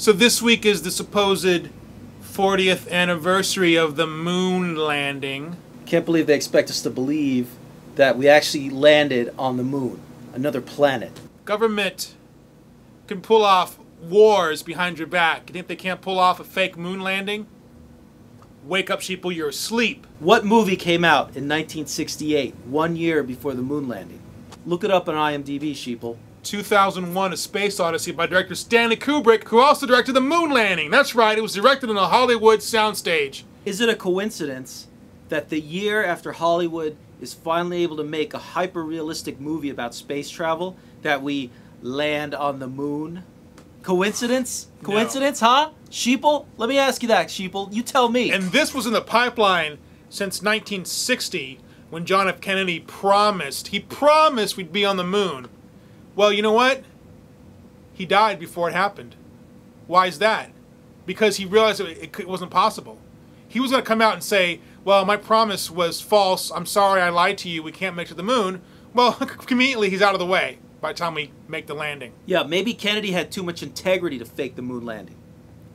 So this week is the supposed 40th anniversary of the moon landing. Can't believe they expect us to believe that we actually landed on the moon, another planet. Government can pull off wars behind your back. You think they can't pull off a fake moon landing? Wake up, sheeple, you're asleep. What movie came out in 1968, 1 year before the moon landing? Look it up on IMDb, sheeple. 2001: A Space Odyssey by director Stanley Kubrick, who also directed the moon landing. That's right, it was directed on a Hollywood soundstage. Is it a coincidence that the year after Hollywood is finally able to make a hyper-realistic movie about space travel, that we land on the moon? Coincidence? Coincidence, No. huh? Sheeple? Let me ask you that, sheeple. You tell me. And this was in the pipeline since 1960, when John F. Kennedy promised we'd be on the moon. Well, you know what? He died before it happened. Why is that? Because he realized it wasn't possible. He was going to come out and say, well, my promise was false. I'm sorry, I lied to you. We can't make it to the moon. Well, conveniently, he's out of the way by the time we make the landing. Yeah, maybe Kennedy had too much integrity to fake the moon landing.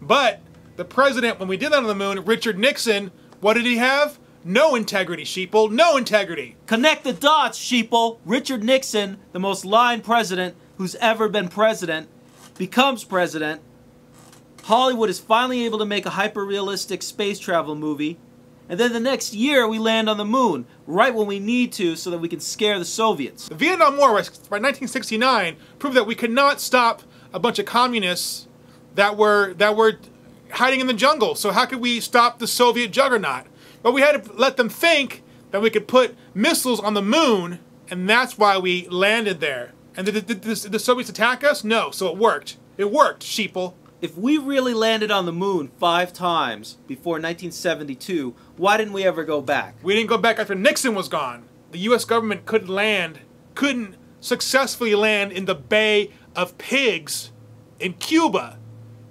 But the president, when we did that on the moon, Richard Nixon, what did he have? No integrity, sheeple. No integrity. Connect the dots, sheeple. Richard Nixon, the most lying president who's ever been president, becomes president. Hollywood is finally able to make a hyper-realistic space travel movie. And then the next year, we land on the moon, right when we need to, so that we can scare the Soviets. The Vietnam War, by 1969, proved that we could not stop a bunch of communists that were hiding in the jungle. So how could we stop the Soviet juggernaut? But we had to let them think that we could put missiles on the moon, and that's why we landed there. And did the Soviets attack us? No, so it worked. It worked, sheeple. If we really landed on the moon 5 times before 1972, why didn't we ever go back? We didn't go back after Nixon was gone. The U.S. government couldn't successfully land in the Bay of Pigs in Cuba.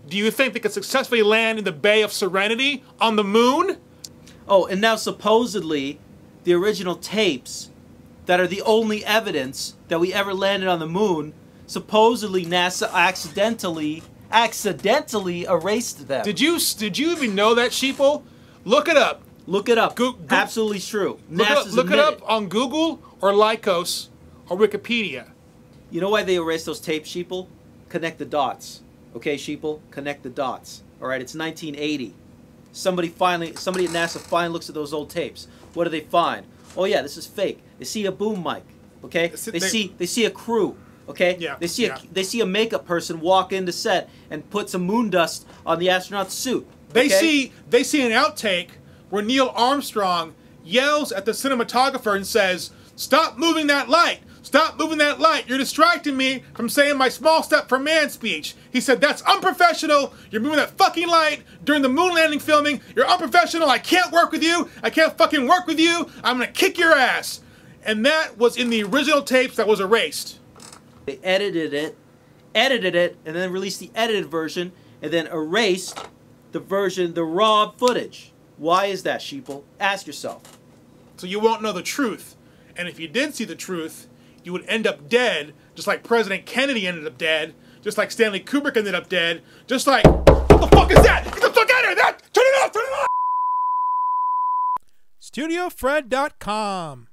Do you think they could successfully land in the Bay of Serenity on the moon? Oh, and now supposedly, the original tapes that are the only evidence that we ever landed on the moon, supposedly NASA accidentally erased them. Did you even know that, sheeple? Look it up. Look it up. Absolutely true. Look it up on Google or Lycos or Wikipedia. You know why they erased those tapes, sheeple? Connect the dots. Okay, sheeple? Connect the dots. Alright, it's 1980. Somebody at NASA finally looks at those old tapes. What do they find? Oh yeah, this is fake. They see a boom mic. Okay? They see a crew. Okay? Yeah, they see a makeup person walk into set and put some moon dust on the astronaut's suit. Okay? They see an outtake where Neil Armstrong yells at the cinematographer and says, "Stop moving that light! Stop moving that light! You're distracting me from saying my small step for man speech." He said, "That's unprofessional! You're moving that fucking light during the moon landing filming! You're unprofessional! I can't work with you! I can't fucking work with you! I'm gonna kick your ass!" And that was in the original tapes that was erased. They edited it, and then released the edited version, and then erased the raw footage. Why is that, sheeple? Ask yourself. So you won't know the truth. And if you did see the truth, you would end up dead, just like President Kennedy ended up dead, just like Stanley Kubrick ended up dead, just like... What the fuck is that? Get the fuck out of here! Turn it off! Turn it off! StudioFred.com